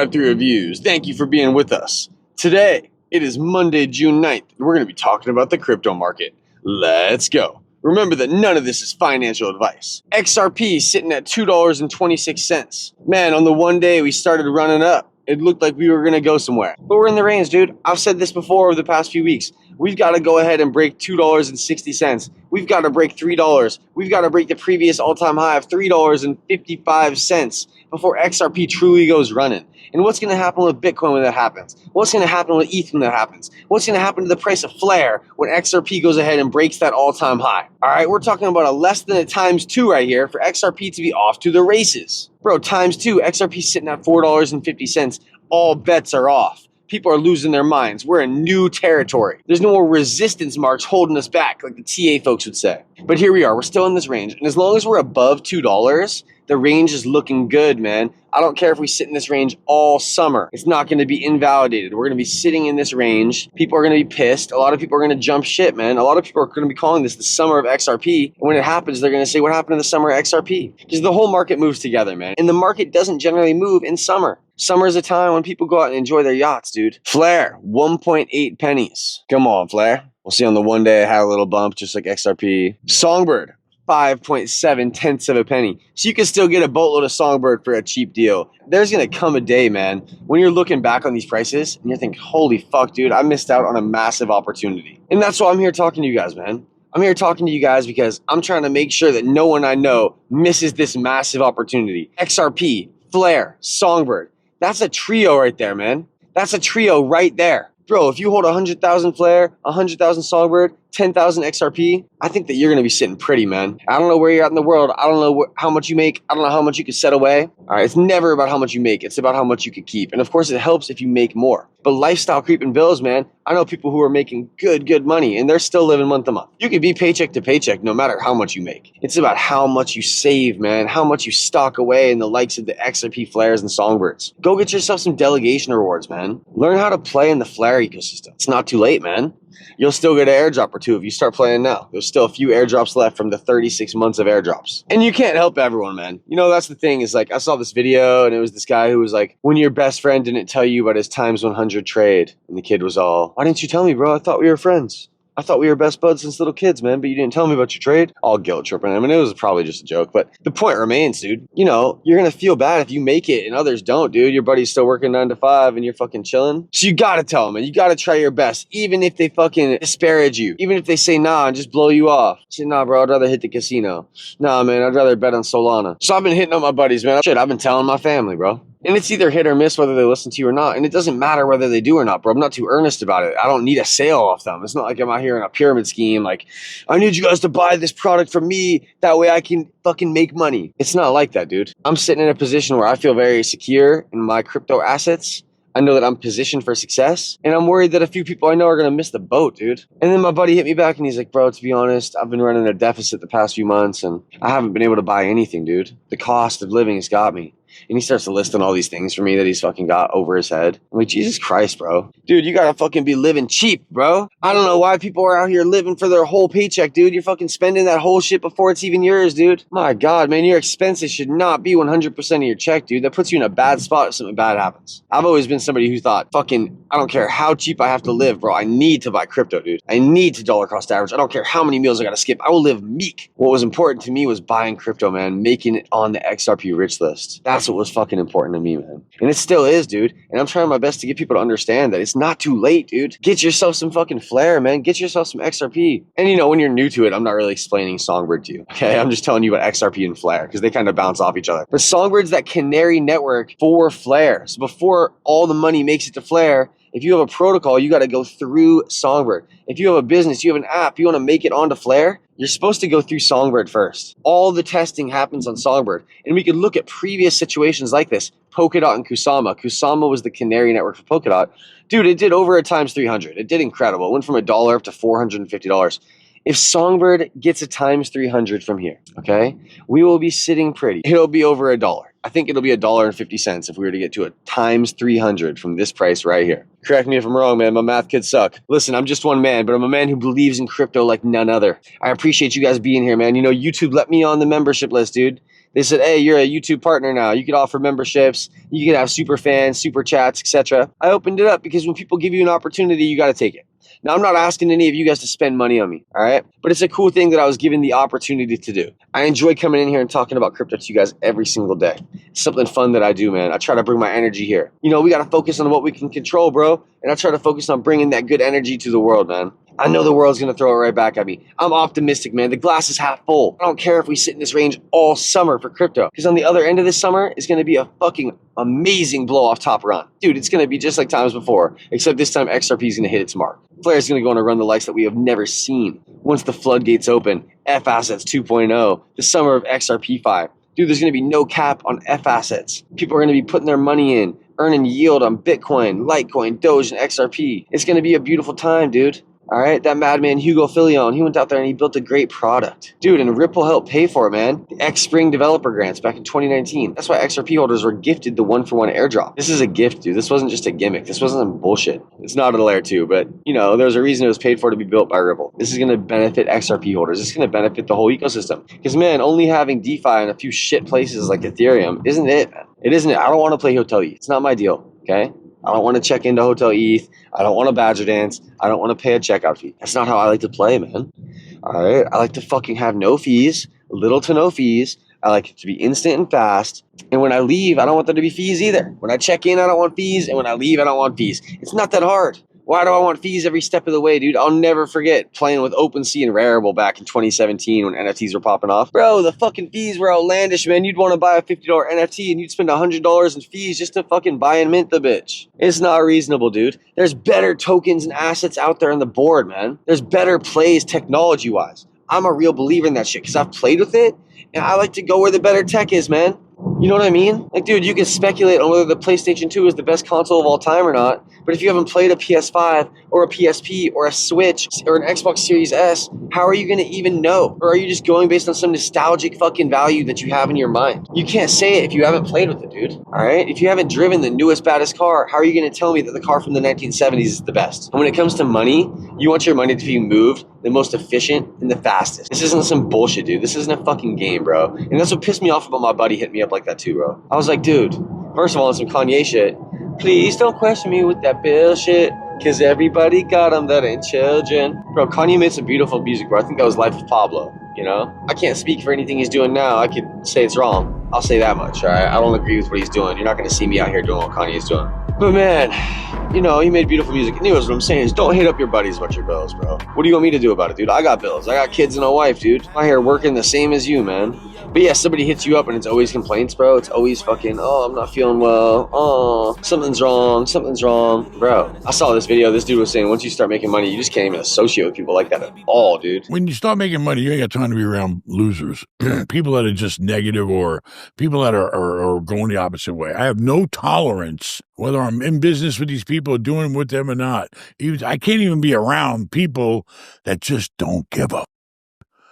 Web3 Reviews. Thank you for being with us. Today, it is Monday, June 9th, and we're going to be talking about the crypto market. Let's go. Remember that none of this is financial advice. XRP is sitting at $2.26. Man, on the one day we started running up, it looked like we were going to go somewhere. But we're in the range, dude. I've said this before over the past few weeks. We've got to go ahead and break $2.60. We've got to break $3. We've got to break the previous all-time high of $3.55 before XRP truly goes running. And what's going to happen with Bitcoin when that happens? What's going to happen with ETH when that happens? What's going to happen to the price of Flare when XRP goes ahead and breaks that all-time high? All right, we're talking about a less than a times 2 right here for XRP to be off to the races. Bro, times 2, XRP sitting at $4.50. All bets are off. People are losing their minds. We're in new territory. There's no more resistance marks holding us back, like the TA folks would say. But here we are. We're still in this range. And as long as we're above $2, the range is looking good, man. I don't care if we sit in this range all summer. It's not going to be invalidated. We're going to be sitting in this range. People are going to be pissed. A lot of people are going to jump shit, man. A lot of people are going to be calling this the summer of XRP. And when it happens, they're going to say, what happened to the summer of XRP? Because the whole market moves together, man. And the market doesn't generally move in summer. Summer is a time when people go out and enjoy their yachts, dude. Flare, 1.8 pennies. Come on, Flare. We'll see on the one day it had a little bump, just like XRP. Songbird, 5.7 tenths of a penny. So you can still get a boatload of Songbird for a cheap deal. There's going to come a day, man, when you're looking back on these prices and you're thinking, holy fuck, dude, I missed out on a massive opportunity. And that's why I'm here talking to you guys, man. I'm here talking to you guys because I'm trying to make sure that no one I know misses this massive opportunity. XRP, Flare, Songbird. That's a trio right there, man. That's a trio right there. Bro, if you hold 100,000 Flare, 100,000 Songbird, 10,000 XRP, I think that you're going to be sitting pretty, man. I don't know where you're at in the world. I don't know how much you make. I don't know how much you can set away. All right, it's never about how much you make. It's about how much you can keep. And of course, it helps if you make more. But lifestyle creeping bills, man. I know people who are making good money, and they're still living month to month. You can be paycheck to paycheck no matter how much you make. It's about how much you save, man. How much you stock away in the likes of the XRP Flares and Songbirds. Go get yourself some delegation rewards, man. Learn how to play in the Flare ecosystem. It's not too late, man. You'll still get an airdrop or two if you start playing now. There's still a few airdrops left from the 36 months of airdrops. And you can't help everyone, man. You know, that's the thing is like, I saw this video and it was this guy who was like, when your best friend didn't tell you about his times 100 trade. And the kid was all, why didn't you tell me, bro? I thought we were friends. I thought we were best buds since little kids, man, but you didn't tell me about your trade. All guilt tripping. I mean, it was probably just a joke, but the point remains, dude. You know, you're going to feel bad if you make it and others don't, dude. Your buddy's still working 9 to 5 and you're fucking chilling. So you got to tell them, man. You got to try your best, even if they fucking disparage you, even if they say nah and just blow you off. Say, nah, bro, I'd rather hit the casino. Nah, man, I'd rather bet on Solana. So I've been hitting up my buddies, man. Shit, I've been telling my family, bro. And it's either hit or miss whether they listen to you or not. And it doesn't matter whether they do or not, bro. I'm not too earnest about it. I don't need a sale off them. It's not like I'm out here in a pyramid scheme. Like, I need you guys to buy this product from me. That way I can fucking make money. It's not like that, dude. I'm sitting in a position where I feel very secure in my crypto assets. I know that I'm positioned for success. And I'm worried that a few people I know are going to miss the boat, dude. And then my buddy hit me back and he's like, bro, to be honest, I've been running a deficit the past few months and I haven't been able to buy anything, dude. The cost of living has got me. And he starts to list on all these things for me that he's fucking got over his head. I'm like, Jesus Christ, bro. Dude, you gotta fucking be living cheap, bro. I don't know why people are out here living for their whole paycheck, dude. You're fucking spending that whole shit before it's even yours, dude. My God, man, your expenses should not be 100% of your check, dude. That puts you in a bad spot if something bad happens. I've always been somebody who thought, fucking, I don't care how cheap I have to live, bro. I need to buy crypto, dude. I need to dollar cost average. I don't care how many meals I gotta skip. I will live meek. What was important to me was buying crypto, man. Making it on the XRP rich list. That's what was fucking important to me, man. And it still is, dude. And I'm trying my best to get people to understand that it's not too late, dude. Get yourself some fucking Flare, man. Get yourself some XRP. And you know, when you're new to it, I'm not really explaining Songbird to you. Okay, I'm just telling you about XRP and Flare because they kind of bounce off each other. But Songbird's that canary network for Flare. So before all the money makes it to Flare, if you have a protocol, you got to go through Songbird. If you have a business, you have an app, you want to make it onto Flare, you're supposed to go through Songbird first. All the testing happens on Songbird. And we could look at previous situations like this. Polkadot and Kusama. Kusama was the canary network for Polkadot. Dude, it did over a times 300. It did incredible. It went from $1 up to $450. If Songbird gets a times 300 from here, okay, we will be sitting pretty. It'll be over $1. I think it'll be $1.50 if we were to get to a times 300 from this price right here. Correct me if I'm wrong, man. My math kids suck. Listen, I'm just one man, but I'm a man who believes in crypto like none other. I appreciate you guys being here, man. You know, YouTube let me on the membership list, dude. They said, hey, you're a YouTube partner now. You could offer memberships. You could have super fans, super chats, etc. I opened it up because when people give you an opportunity, you got to take it. Now, I'm not asking any of you guys to spend money on me, all right? But it's a cool thing that I was given the opportunity to do. I enjoy coming in here and talking about crypto to you guys every single day. It's something fun that I do, man. I try to bring my energy here. You know, we got to focus on what we can control, bro. And I try to focus on bringing that good energy to the world, man. I know the world's going to throw it right back at me. I'm optimistic, man. The glass is half full. I don't care if we sit in this range all summer for crypto. Because on the other end of this summer is going to be a fucking amazing blow-off top run. Dude, it's going to be just like times before. Except this time XRP is going to hit its mark. Flare is going to go on a run the likes that we have never seen. Once the floodgates open, F assets 2.0, the summer of XRP 5. Dude, there's going to be no cap on F assets. People are going to be putting their money in, earning yield on Bitcoin, Litecoin, Doge, and XRP. It's going to be a beautiful time, dude. All right, that madman Hugo Filion, he went out there and he built a great product. Dude, and Ripple helped pay for it, man. The X-Spring developer grants back in 2019. That's why XRP holders were gifted the 1-for-1 airdrop. This is a gift, dude. This wasn't just a gimmick. This wasn't some bullshit. It's not a layer 2, but, you know, there's a reason it was paid for to be built by Ripple. This is going to benefit XRP holders. It's going to benefit the whole ecosystem. Because, man, only having DeFi in a few shit places like Ethereum isn't it, man. It isn't it. I don't want to play Hotel ETH. It's not my deal, okay? I don't want to check into Hotel ETH. I don't want to badger dance. I don't want to pay a checkout fee. That's not how I like to play, man. All right? I like to fucking have no fees, little to no fees. I like it to be instant and fast. And when I leave, I don't want there to be fees either. When I check in, I don't want fees. And when I leave, I don't want fees. It's not that hard. Why do I want fees every step of the way, dude? I'll never forget playing with OpenSea and Rarible back in 2017 when NFTs were popping off. Bro, the fucking fees were outlandish, man. You'd want to buy a $50 NFT and you'd spend $100 in fees just to fucking buy and mint the bitch. It's not reasonable, dude. There's better tokens and assets out there on the board, man. There's better plays technology-wise. I'm a real believer in that shit because I've played with it and I like to go where the better tech is, man. You know what I mean? Like, dude, you can speculate on whether the PlayStation 2 is the best console of all time or not, but if you haven't played a PS5 or a PSP or a Switch or an Xbox Series S, how are you going to even know? Or are you just going based on some nostalgic fucking value that you have in your mind? You can't say it if you haven't played with it, dude. All right? If you haven't driven the newest, baddest car, how are you going to tell me that the car from the 1970s is the best? And when it comes to money, you want your money to be moved the most efficient and the fastest. This isn't some bullshit, dude. This isn't a fucking game, bro. And that's what pissed me off about my buddy hitting me up like that too, bro. I was like, dude, first of all, it's some Kanye shit. Please don't question me with that bullshit, cause everybody got them that ain't children. Bro, Kanye made some beautiful music, bro. I think that was Life of Pablo, you know? I can't speak for anything he's doing now. I could say it's wrong. I'll say that much, all right? I don't agree with what he's doing. You're not gonna see me out here doing what Kanye's doing. But man, you know, he made beautiful music. Anyways, what I'm saying is don't hit up your buddies about your bills, bro. What do you want me to do about it, dude? I got bills. I got kids and a wife, dude. I'm out here working the same as you, man. But yeah, somebody hits you up and it's always complaints, bro. It's always fucking, oh, I'm not feeling well. Oh, something's wrong. Something's wrong. Bro, I saw this video. This dude was saying once you start making money, you just can't even associate with people like that at all, dude. When you start making money, you ain't got time to be around losers. People that are just negative or people that are going the opposite way. I have no tolerance, whether I'm in business with these people or doing with them or not. I can't even be around people that just don't give up.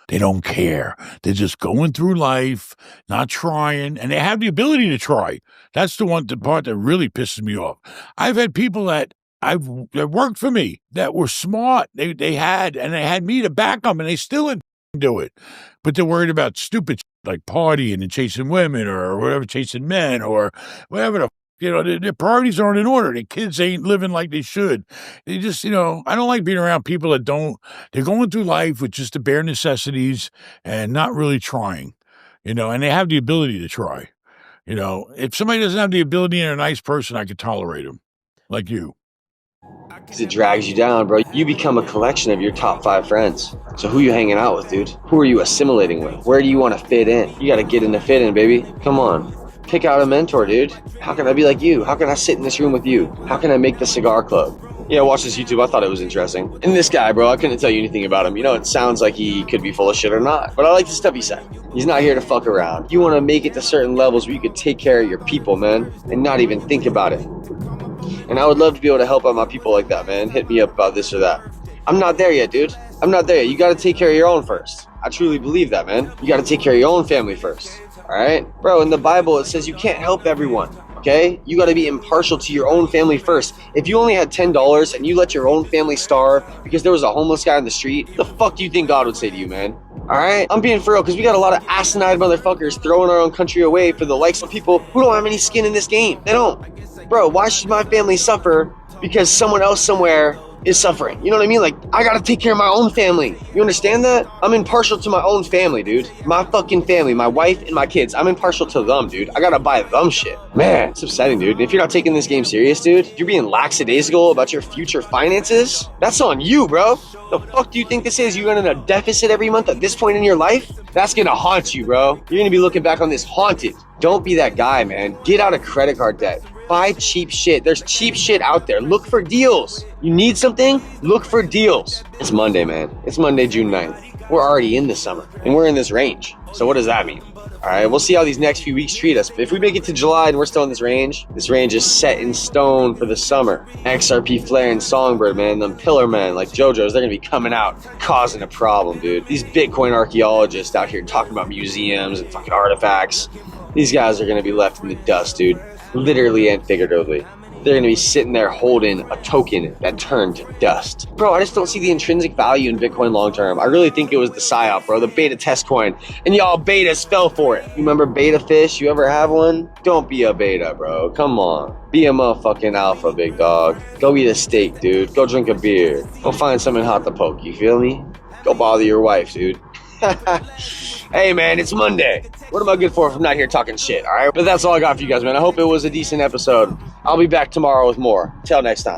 They don't care. They're just going through life, not trying, and they have the ability to try. That's the part that really pisses me off. I've had people that worked for me that were smart. They had me to back them, and they still didn't do it. But they're worried about stupid like partying and chasing women or whatever, chasing men or whatever their priorities aren't in order. Their kids ain't living like they should. They just, I don't like being around people that they're going through life with just the bare necessities and not really trying, and they have the ability to try. If somebody doesn't have the ability and they're a nice person, I could tolerate them, like you. Because it drags you down, bro. You become a collection of your top 5 friends. So who you hanging out with, dude? Who are you assimilating with? Where do you want to fit in? You got to get in the fit in, baby. Come on. Pick out a mentor, dude. How can I be like you? How can I sit in this room with you? How can I make the cigar club? Yeah, watch this YouTube. I thought it was interesting. And this guy, bro, I couldn't tell you anything about him. It sounds like he could be full of shit or not. But I like the stuff he said. He's not here to fuck around. You want to make it to certain levels where you could take care of your people, man, and not even think about it. And I would love to be able to help out my people like that, man. Hit me up about this or that. I'm not there yet, dude. I'm not there yet. You got to take care of your own first. I truly believe that, man. You got to take care of your own family first. All right? Bro, in the Bible, it says you can't help everyone, okay? You got to be impartial to your own family first. If you only had $10 and you let your own family starve because there was a homeless guy on the street, the fuck do you think God would say to you, man? All right, I'm being for real because we got a lot of asinine motherfuckers throwing our own country away for the likes of people who don't have any skin in this game. They don't. Bro, why should my family suffer because someone else somewhere is suffering? You know what I mean? Like, I gotta take care of my own family. You understand that? I'm impartial to my own family, dude. My fucking family, my wife and my kids. I'm impartial to them, dude. I gotta buy them shit. Man, it's upsetting, dude. If you're not taking this game serious, dude, if you're being lackadaisical about your future finances, that's on you, bro. The fuck do you think this is? You're running a deficit every month at this point in your life? That's gonna haunt you, bro. You're gonna be looking back on this haunted. Don't be that guy, man. Get out of credit card debt. Buy cheap shit. There's cheap shit out there. Look for deals. You need something? Look for deals. It's Monday, man. It's Monday, June 9th. We're already in the summer, and we're in this range. So what does that mean? All right, we'll see how these next few weeks treat us. If we make it to July and we're still in this range is set in stone for the summer. Xrp Flr and Songbird, man, them pillar men like JoJo's, they're gonna be coming out causing a problem, dude. These Bitcoin archaeologists out here talking about museums and fucking artifacts. These guys are gonna be left in the dust, dude. Literally and figuratively. They're gonna be sitting there holding a token that turned to dust. Bro, I just don't see the intrinsic value in Bitcoin long term. I really think it was the PSYOP, bro, the beta test coin. And y'all betas fell for it. You remember beta fish? You ever have one? Don't be a beta, bro. Come on. Be a motherfucking alpha, big dog. Go eat a steak, dude. Go drink a beer. Go find something hot to poke, you feel me? Go bother your wife, dude. Hey, man, it's Monday. What am I good for if I'm not here talking shit, all right? But that's all I got for you guys, man. I hope it was a decent episode. I'll be back tomorrow with more. Till next time.